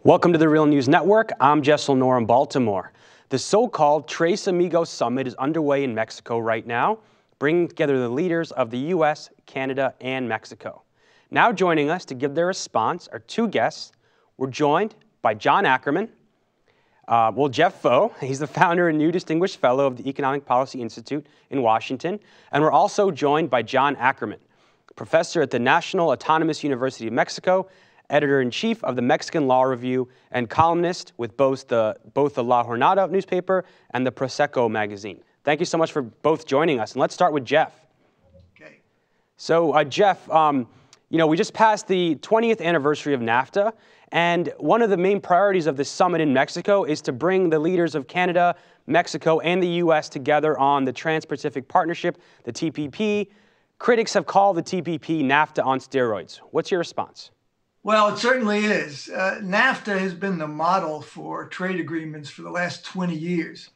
Welcome to the Real News Network. I'm Jess Lenore in Baltimore. The so-called Tres Amigos Summit is underway in Mexico right now, bringing together the leaders of the U.S., Canada, and Mexico. Now joining us to give their response are two guests. We're joined by John Ackerman, Jeff Faux. He's the founder and new Distinguished Fellow of the Economic Policy Institute in Washington. And we're also joined by John Ackerman, professor at the National Autonomous University of Mexico, editor-in-chief of the Mexican Law Review, and columnist with both the La Jornada newspaper and the Prosecco magazine. Thank you so much for both joining us. And let's start with Jeff. Okay. So, Jeff, we just passed the 20th anniversary of NAFTA, and one of the main priorities of this summit in Mexico is to bring the leaders of Canada, Mexico, and the U.S. together on the Trans-Pacific Partnership, the TPP. Critics have called the TPP NAFTA on steroids. What's your response? Well, it certainly is. NAFTA has been the model for trade agreements for the last 20 years.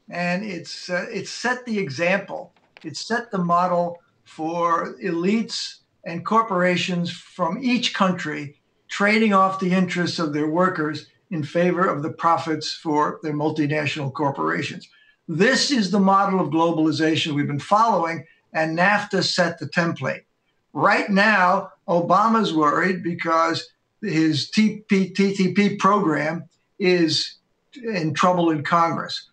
And it's set the example. It's set the model for elites and corporations from each country trading off the interests of their workers in favor of the profits for their multinational corporations. This is the model of globalization we've been following, and NAFTA set the template. Right now, Obama's worried because his TTP program is in trouble in Congress.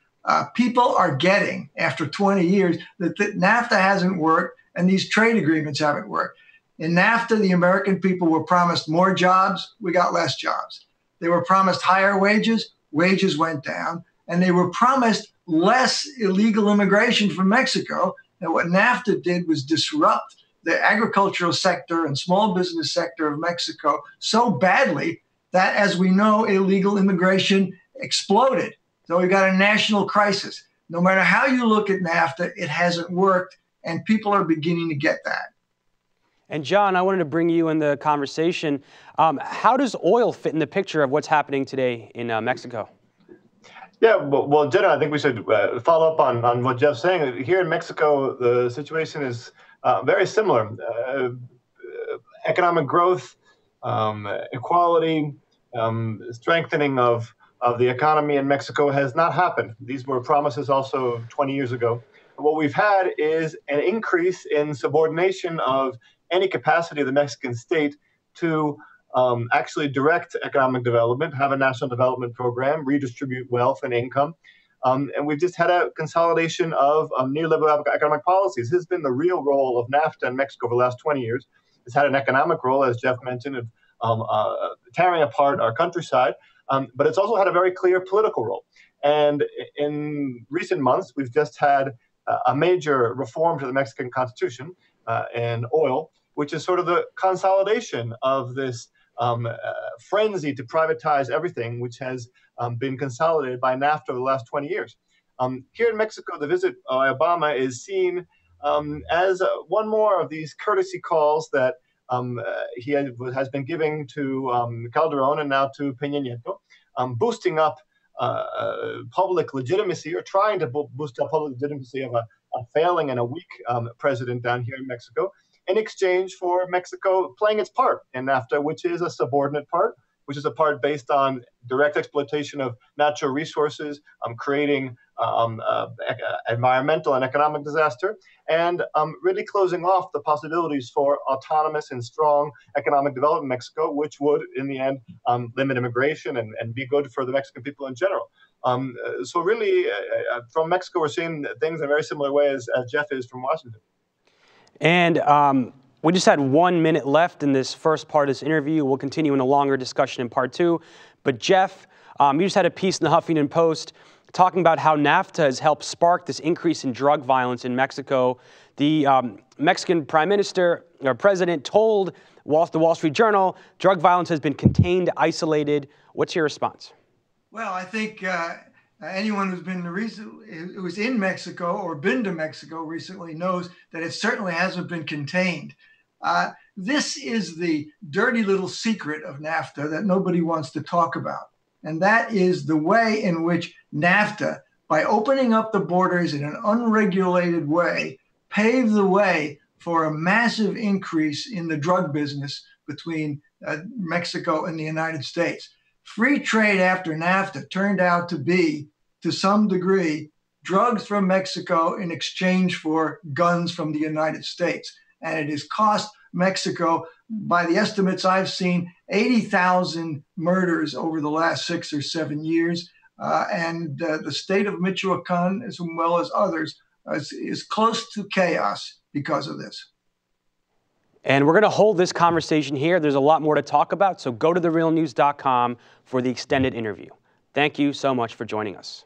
People are getting, after 20 years, that NAFTA hasn't worked and these trade agreements haven't worked. In NAFTA, the American people were promised more jobs, we got less jobs. They were promised higher wages, wages went down, and they were promised less illegal immigration from Mexico. And what NAFTA did was disrupt the agricultural sector and small business sector of Mexico so badly that, as we know, illegal immigration exploded. So we've got a national crisis. No matter how you look at NAFTA, it hasn't worked, and people are beginning to get that. And John, I wanted to bring you in the conversation. How does oil fit in the picture of what's happening today in Mexico? Yeah, well, Jenna, I think we should follow up on what Jeff's saying. Here in Mexico, the situation is very similar. Economic growth, equality, strengthening of the economy in Mexico has not happened. These were promises also 20 years ago. What we've had is an increase in subordination of any capacity of the Mexican state to actually direct economic development, have a national development program, redistribute wealth and income. And we've just had a consolidation of neoliberal economic policies. This has been the real role of NAFTA in Mexico for the last 20 years. It's had an economic role, as Jeff mentioned, of tearing apart our countryside, but it's also had a very clear political role. And in recent months, we've just had a major reform to the Mexican Constitution and oil, which is sort of the consolidation of this frenzy to privatize everything, which has been consolidated by NAFTA over the last 20 years. Here in Mexico, the visit by Obama is seen as one more of these courtesy calls that he has been giving to Calderon and now to Peña Nieto, boosting up public legitimacy, or trying to boost up public legitimacy of a failing and a weak president down here in Mexico, in exchange for Mexico playing its part in NAFTA, which is a subordinate part, which is a part based on direct exploitation of natural resources, creating environmental and economic disaster, and really closing off the possibilities for autonomous and strong economic development in Mexico, which would, in the end, limit immigration and be good for the Mexican people in general. So really, from Mexico, we're seeing things in a very similar way as Jeff is from Washington. And we just had 1 minute left in this first part of this interview. We'll continue in a longer discussion in part two. But Jeff, you just had a piece in the Huffington Post talking about how NAFTA has helped spark this increase in drug violence in Mexico. The Mexican Prime Minister or President told the Wall Street Journal, drug violence has been contained, isolated. What's your response? Well, I think anyone who's in Mexico or been to Mexico recently knows that it certainly hasn't been contained. This is the dirty little secret of NAFTA that nobody wants to talk about. And that is the way in which NAFTA, by opening up the borders in an unregulated way, paved the way for a massive increase in the drug business between Mexico and the United States. Free trade after NAFTA turned out to be, to some degree, drugs from Mexico in exchange for guns from the United States. And it has cost Mexico, by the estimates I've seen, 80,000 murders over the last 6 or 7 years. And the state of Michoacan, as well as others, is close to chaos because of this. And we're going to hold this conversation here. There's a lot more to talk about, so go to therealnews.com for the extended interview. Thank you so much for joining us.